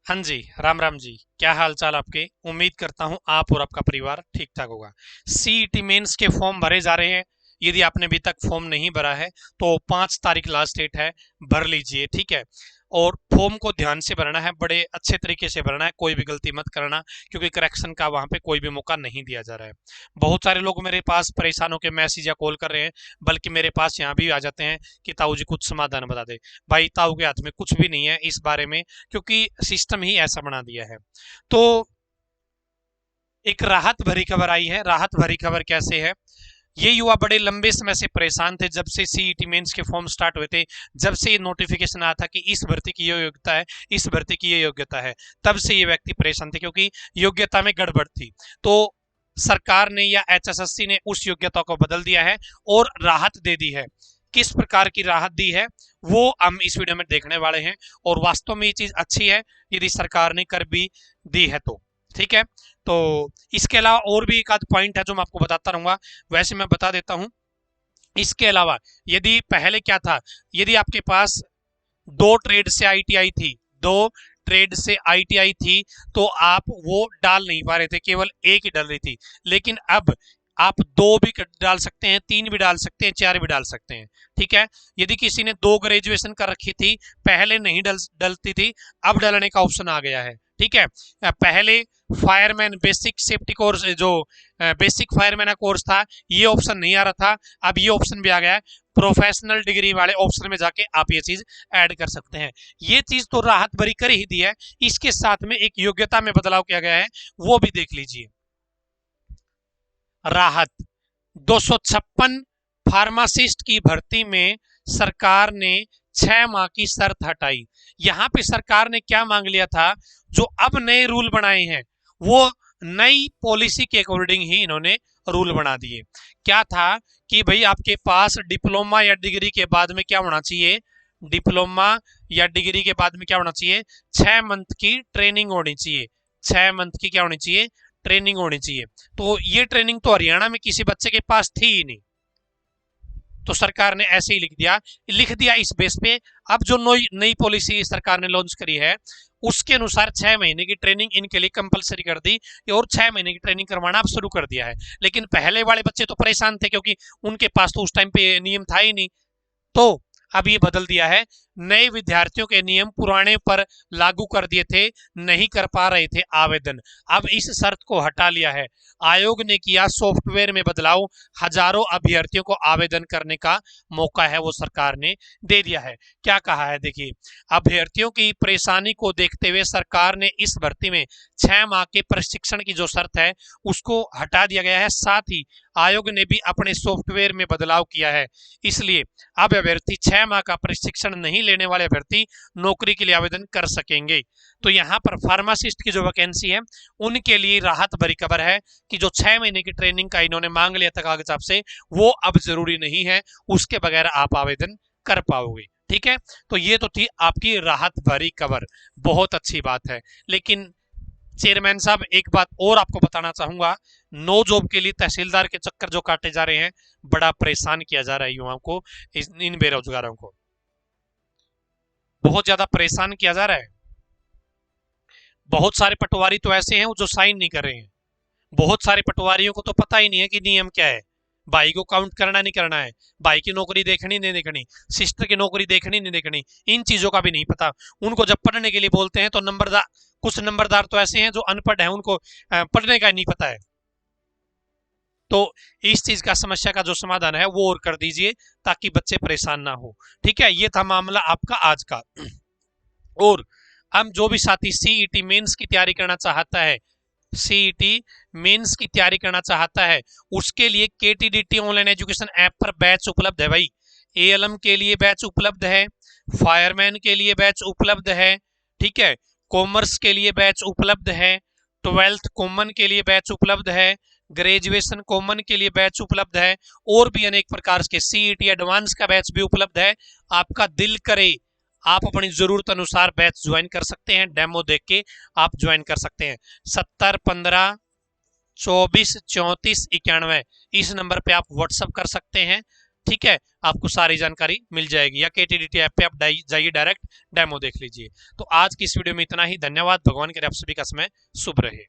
हाँ जी, राम राम जी। क्या हाल चाल आपके? उम्मीद करता हूँ आप और आपका परिवार ठीक ठाक होगा। सीईटी मेंस के फॉर्म भरे जा रहे हैं। यदि आपने अभी तक फॉर्म नहीं भरा है तो 5 तारीख लास्ट डेट है, भर लीजिए, ठीक है। और फॉर्म को ध्यान से भरना है, बड़े अच्छे तरीके से भरना है, कोई भी गलती मत करना, क्योंकि करेक्शन का वहां पे कोई भी मौका नहीं दिया जा रहा है। बहुत सारे लोग मेरे पास परेशान होकर मैसेज या कॉल कर रहे हैं, बल्कि मेरे पास यहाँ भी आ जाते हैं कि ताऊ जी कुछ समाधान बता दे। भाई, ताऊ के हाथ में कुछ भी नहीं है इस बारे में, क्योंकि सिस्टम ही ऐसा बना दिया है। तो एक राहत भरी खबर आई है। राहत भरी खबर कैसे है? ये युवा बड़े लंबे समय से परेशान थे, जब से सीईटी मेंस के फॉर्म स्टार्ट हुए थे, जब से ये नोटिफिकेशन आया था कि इस भर्ती की ये योग्यता है, इस भर्ती की ये योग्यता है, तब से ये व्यक्ति परेशान थे, क्योंकि योग्यता में गड़बड़ थी। तो सरकार ने या एचएसएससी ने उस योग्यता को बदल दिया है और राहत दे दी है। किस प्रकार की राहत दी है वो हम इस वीडियो में देखने वाले हैं, और वास्तव में ये चीज अच्छी है यदि सरकार ने कर भी दी है तो। ठीक है। तो इसके अलावा और भी एक आध पॉइंट है जो मैं आपको बताता रहूंगा, वैसे मैं बता देता हूं। इसके अलावा यदि पहले क्या था, यदि आपके पास दो ट्रेड से आईटीआई थी, दो ट्रेड से आईटीआई थी, तो आप वो डाल नहीं पा रहे थे, केवल एक ही डाल रही थी। लेकिन अब आप दो भी डाल सकते हैं, तीन भी डाल सकते हैं, चार भी डाल सकते हैं। ठीक है। यदि किसी ने दो ग्रेजुएशन कर रखी थी, पहले नहीं डलती थी, अब डालने का ऑप्शन आ गया है। ठीक है। पहले फायरमैन बेसिक सेफ्टी कोर्स, जो बेसिक फायरमैन का कोर्स था, ये ऑप्शन नहीं आ रहा था, अब ये ऑप्शन भी आ गया है। प्रोफेशनल डिग्री वाले ऑप्शन में जाके आप ये चीज ऐड कर सकते हैं। ये चीज तो राहत भरी कर ही दी है, इसके साथ में एक योग्यता में बदलाव किया गया है, वो भी देख लीजिए। राहत 256 फार्मासिस्ट की भर्ती में सरकार ने 6 माह की शर्त हटाई। यहां पे सरकार ने क्या मांग लिया था, जो अब नए रूल बनाए हैं वो नई पॉलिसी के अकॉर्डिंग ही इन्होंने रूल बना दिए। क्या था कि भाई आपके पास डिप्लोमा या डिग्री के बाद में क्या होना चाहिए, डिप्लोमा या डिग्री के बाद में क्या होना चाहिए, 6 मंथ की ट्रेनिंग होनी चाहिए। 6 मंथ की क्या होनी चाहिए, ट्रेनिंग होनी चाहिए। तो ये ट्रेनिंग तो हरियाणा में किसी बच्चे के पास थी ही नहीं, तो सरकार ने ऐसे ही लिख दिया इस बेस पे। अब जो नई पॉलिसी सरकार ने लॉन्च करी है, उसके अनुसार 6 महीने की ट्रेनिंग इनके लिए कंपलसरी कर दी, और 6 महीने की ट्रेनिंग करवाना अब शुरू कर दिया है। लेकिन पहले वाले बच्चे तो परेशान थे, क्योंकि उनके पास तो उस टाइम पे नियम था ही नहीं। तो अब ये बदल दिया है, नए विद्यार्थियों के नियम पुराने पर लागू कर दिए थे, नहीं कर पा रहे थे आवेदन, अब इस शर्त को हटा लिया है। आयोग ने किया सॉफ्टवेयर में बदलाव, हजारों अभ्यर्थियों को आवेदन करने का मौका है वो सरकार ने दे दिया है। क्या कहा है देखिए, अभ्यर्थियों की परेशानी को देखते हुए सरकार ने इस भर्ती में 6 माह के प्रशिक्षण की जो शर्त है उसको हटा दिया गया है। साथ ही आयोग ने भी अपने सॉफ्टवेयर में बदलाव किया है, इसलिए अब अभ्यर्थी 6 माह का प्रशिक्षण नहीं लेने वाले अभ्यर्थी नौकरी के लिए आवेदन कर सकेंगे। तो यहाँ पर फार्मासिस्ट की जो वैकेंसी है उनके लिए राहत भरी खबर है कि जो 6 महीने की ट्रेनिंग का इन्होंने मांग लिया था कागज आपसे, वो अब जरूरी नहीं है, उसके बगैर आप आवेदन कर पाओगे। ठीक है। तो ये तो थी आपकी राहत भरी खबर, बहुत अच्छी बात है। लेकिन चेयरमैन साहब, एक बात और आपको बताना चाहूंगा, नो जॉब के लिए तहसीलदार के चक्कर जो काटे जा रहे हैं, बड़ा परेशान किया जा रहा है युवाओं को, इन बेरोजगारों को बहुत ज्यादा परेशान किया जा रहा है। बहुत सारे पटवारी तो ऐसे हैं जो साइन नहीं कर रहे हैं। बहुत सारे पटवारियों को तो पता ही नहीं है कि नियम क्या है, भाई को काउंट करना नहीं करना है, भाई की नौकरी देखनी नहीं देखनी, सिस्टर की नौकरी देखनी नहीं देखनी, इन चीजों का भी नहीं पता। उनको जब पढ़ने के लिए बोलते हैं तो नंबरदार, कुछ नंबरदार तो ऐसे हैं जो अनपढ़ हैं, उनको पढ़ने का नहीं पता है। तो इस चीज का समस्या का जो समाधान है वो और कर दीजिए, ताकि बच्चे परेशान ना हो। ठीक है। ये था मामला आपका आज का। और हम जो भी साथी सीईटी मेंस की तैयारी करना चाहता है, सीईटी मेंस की तैयारी करना चाहता है, उसके लिए केटीडीटी ऑनलाइन एजुकेशन ऐप पर बैच उपलब्ध है भाई। एएलएम के लिए बैच उपलब्ध है, फायरमैन के लिए बैच उपलब्ध है, ठीक है, कॉमर्स के लिए बैच उपलब्ध है, 12th कॉमन के लिए बैच उपलब्ध है, ग्रेजुएशन कॉमन के लिए बैच उपलब्ध है, और भी अनेक प्रकार के सीईटी एडवांस का बैच भी उपलब्ध है। आपका दिल करे आप अपनी जरूरत अनुसार बैच ज्वाइन कर सकते हैं, डेमो देख के आप ज्वाइन कर सकते हैं। 70 15 24 34 91 इस नंबर पे आप व्हाट्सअप कर सकते हैं। ठीक है, आपको सारी जानकारी मिल जाएगी, या KTDT ऐप पे आप जाइए, डायरेक्ट डेमो देख लीजिए। तो आज की इस वीडियो में इतना ही, धन्यवाद। भगवान करे आप सभी का समय शुभ रहे।